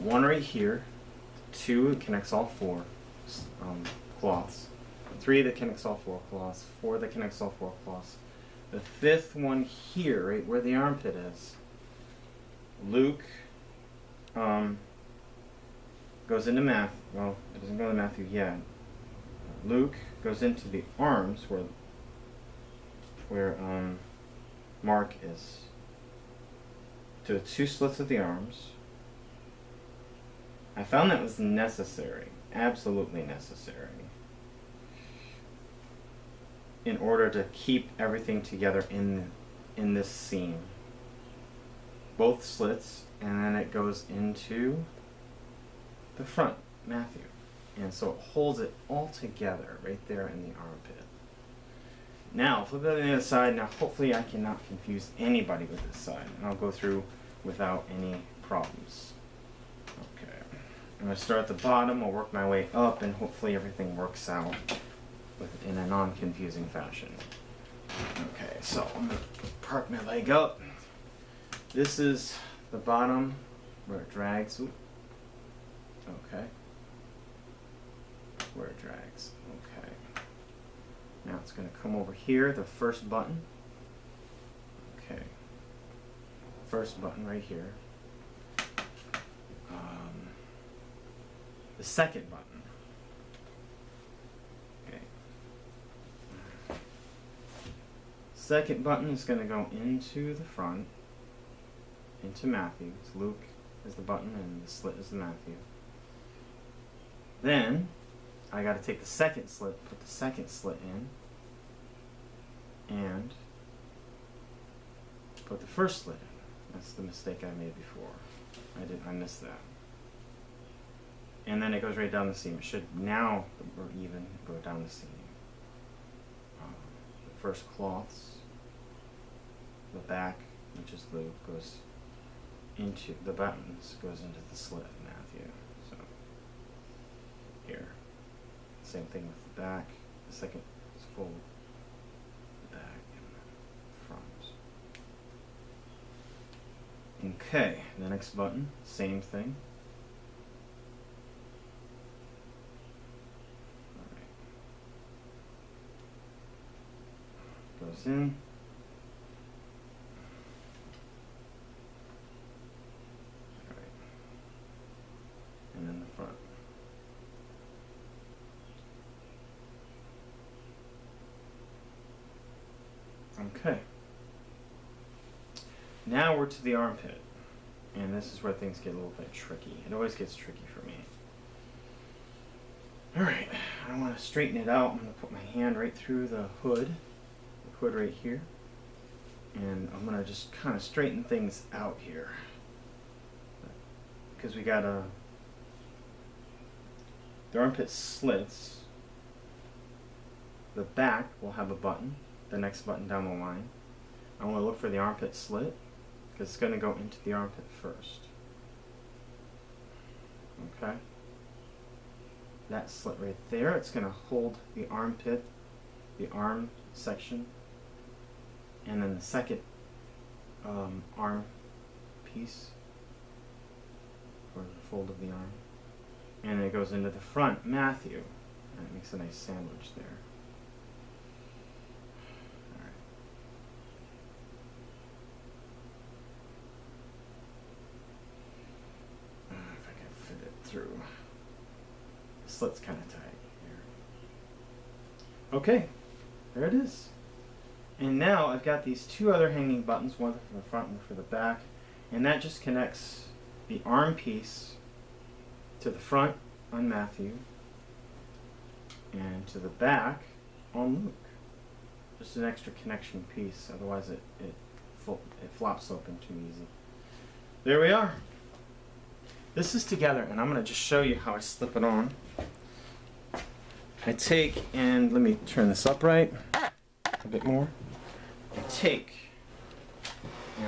one right here, two that connects all four cloths, three that connects all four cloths, four that connects all four cloths. The fifth one here, right where the armpit is, Luke goes into Matthew. Well, it doesn't go to Matthew yet. Luke goes into the arms where Mark is. To the two slits of the arms. I found that was necessary, absolutely necessary, in order to keep everything together in this seam. Both slits, and then it goes into the front, Matthew. And so it holds it all together right there in the armpit. Now, flip it to the other side. Now, hopefully I cannot confuse anybody with this side, and I'll go through without any problems. Okay. I'm going to start at the bottom, I'll work my way up, and hopefully everything works out in a non-confusing fashion. Okay, so I'm going to park my leg up. This is the bottom where it drags. Ooh. Okay. Where it drags. Okay. Now it's going to come over here, the first button. Okay. First button right here. The second button. Okay. Second button is going to go into the front, into Matthew. So Luke is the button and the slit is the Matthew. Then I got to take the second slit, put the second slit in, and put the first slit in. That's the mistake I made before. I missed that. And then it goes right down the seam. It should now, or even, go down the seam. The first cloths, the back, which is Luke, goes into the buttons, goes into the slit of Matthew. So here, same thing with the back. The second is fold the back and front. Okay, the next button, same thing. Goes in. Alright. And then the front. Okay. Now we're to the armpit. And this is where things get a little bit tricky. It always gets tricky for me. Alright, I want to straighten it out. I'm going to put my hand right through the hood right here, and I'm gonna just kind of straighten things out here because we got the armpit slits. The back will have a button, the next button down the line. I want to look for the armpit slit because it's going to go into the armpit first. Okay, that slit right there, it's going to hold the armpit, the arm section, and then the second arm piece, or the fold of the arm, and it goes into the front Matthew, and it makes a nice sandwich there. Alright. If I can fit it through. The slit's kind of tight here. Okay, there it is. And now I've got these two other hanging buttons, one for the front and one for the back, and that just connects the arm piece to the front on Matthew and to the back on Luke. Just an extra connection piece, otherwise it flops open too easy. There we are. This is together, and I'm going to just show you how I slip it on. I take, and let me turn this upright a bit more. I take,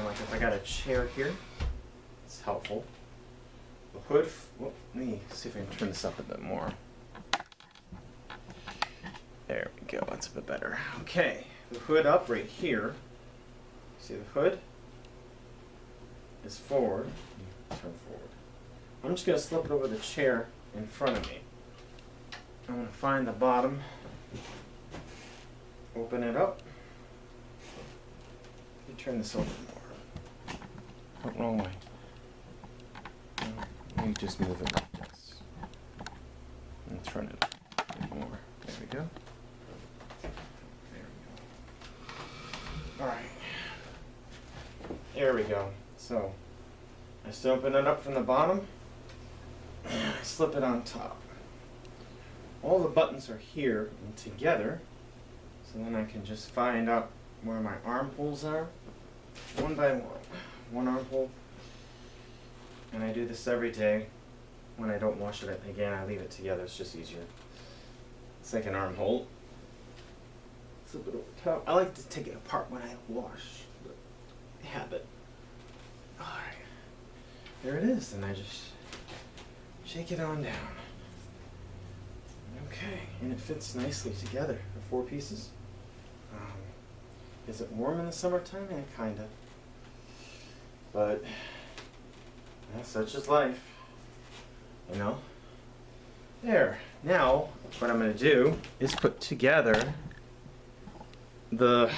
like if I got a chair here, it's helpful. The hood, let me see if I can turn this up a bit more. There we go, that's a bit better. Okay, the hood up right here. See the hood is forward. Turn forward. I'm just going to slip it over the chair in front of me. I'm going to find the bottom, open it up. Let me turn this over more. Oh, wrong way. Let me just move it like this. And turn it a bit more. There we go. There we go. Alright. There we go. So, I just open it up from the bottom. And I slip it on top. All the buttons are here and together, so then I can just find out where my armholes are, one by one. One armhole, and I do this every day. When I don't wash it again, I leave it together, it's just easier. It's like an armhole. Slip it over top. I like to take it apart when I wash, but habit. Alright, there it is, and I just shake it on down. Okay, and it fits nicely together, the 4 pieces. Is it warm in the summertime? Yeah, kinda. But, yeah, such is life. You know? There. Now, what I'm going to do is put together the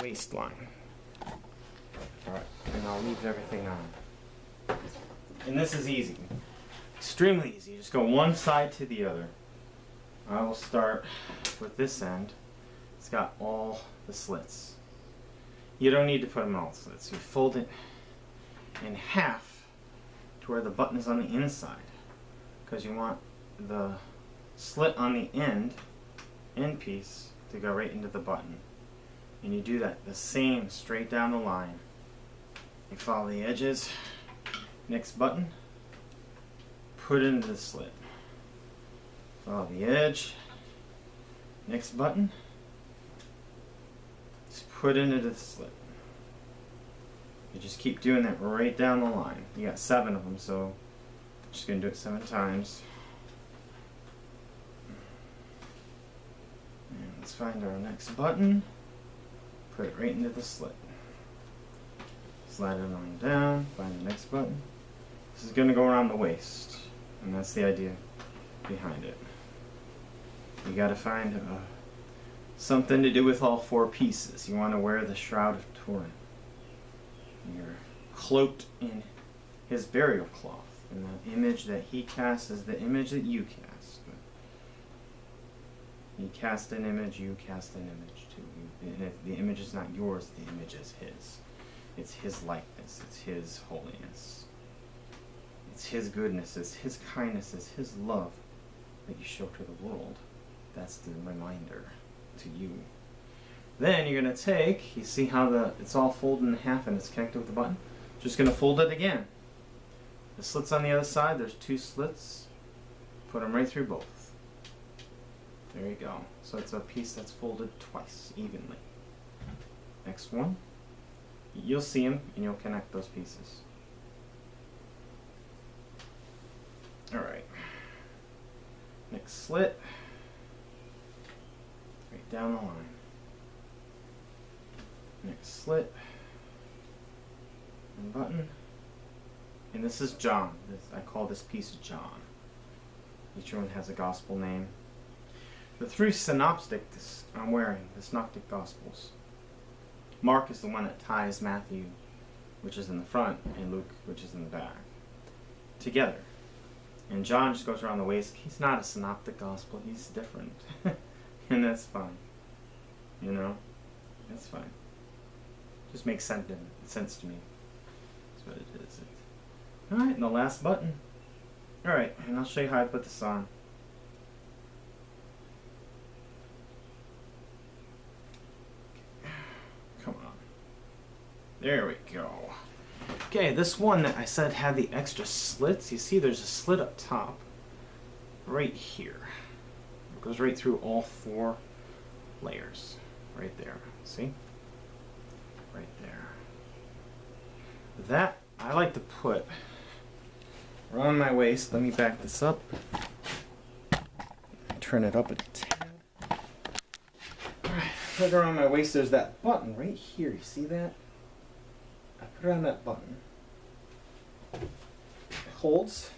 waistline. Alright, and I'll leave everything on. And this is easy. Extremely easy. Just go one side to the other. I will start with this end. It's got all the slits. You don't need to put them in all the slits. You fold it in half to where the button is on the inside, because you want the slit on the end piece to go right into the button. And you do that the same straight down the line. You follow the edges, next button, put it into the slit. Follow the edge, next button, just put it into the slit. You just keep doing that right down the line. You got 7 of them, so I'm just going to do it 7 times. And let's find our next button, put it right into the slit. Slide it on down, find the next button. This is going to go around the waist, and that's the idea behind it. You got to find something to do with all 4 pieces. You want to wear the Shroud of Turin. You're cloaked in his burial cloth, and the image that he casts is the image that you cast. He cast an image, you cast an image too. And if the image is not yours, the image is his. It's his likeness, it's his holiness. It's his goodness, it's his kindness, it's his love that you show to the world. That's the reminder to you. Then you're going to take, you see how it's all folded in half and it's connected with the button? Just going to fold it again. The slit's on the other side, there's 2 slits. Put them right through both. There you go. So it's a piece that's folded twice, evenly. Next one. You'll see them and you'll connect those pieces. Alright. Next slit. Right down the line. Next slit and button, and this is John. I call this piece John. Each one has a gospel name. The 3 synoptics I'm wearing, the synoptic gospels. Mark is the one that ties Matthew, which is in the front, and Luke, which is in the back, together. And John just goes around the waist. He's not a synoptic gospel. He's different, and that's fine. You know, that's fine. Just makes sense to me. That's what it is. Alright, and the last button. Alright, and I'll show you how I put this on. Come on. There we go. Okay, this one that I said had the extra slits, you see there's a slit up top. Right here. It goes right through all 4 layers. Right there. See? Right there. That I like to put around my waist. Let me back this up. Turn it up a tad. Alright, put it around my waist. There's that button right here. You see that? I put it on that button. holds,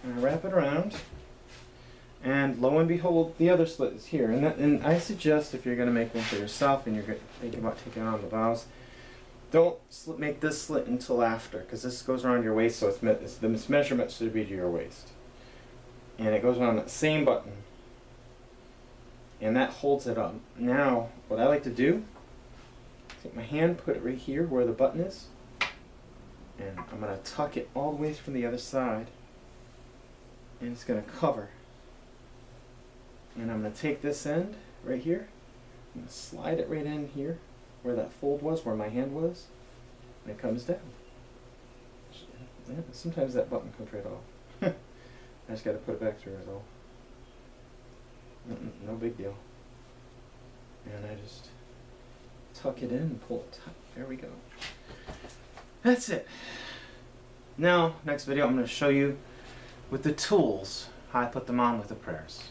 and I wrap it around, and lo and behold, the other slit is here. And I suggest, if you're going to make one for yourself and you're thinking about taking on the vows, don't make this slit until after, because this goes around your waist, so the measurement should be to your waist. And it goes around that same button, and that holds it up. Now, what I like to do, take my hand, put it right here where the button is, and I'm going to tuck it all the way from the other side, and it's going to cover. And I'm going to take this end right here, I'm going to slide it right in here where that fold was, where my hand was, and it comes down. Sometimes that button comes right off. I just got to put it back through it all. No big deal. And I just tuck it in and pull it tight. There we go. That's it. Now, next video I'm going to show you with the tools how I put them on with the prayers.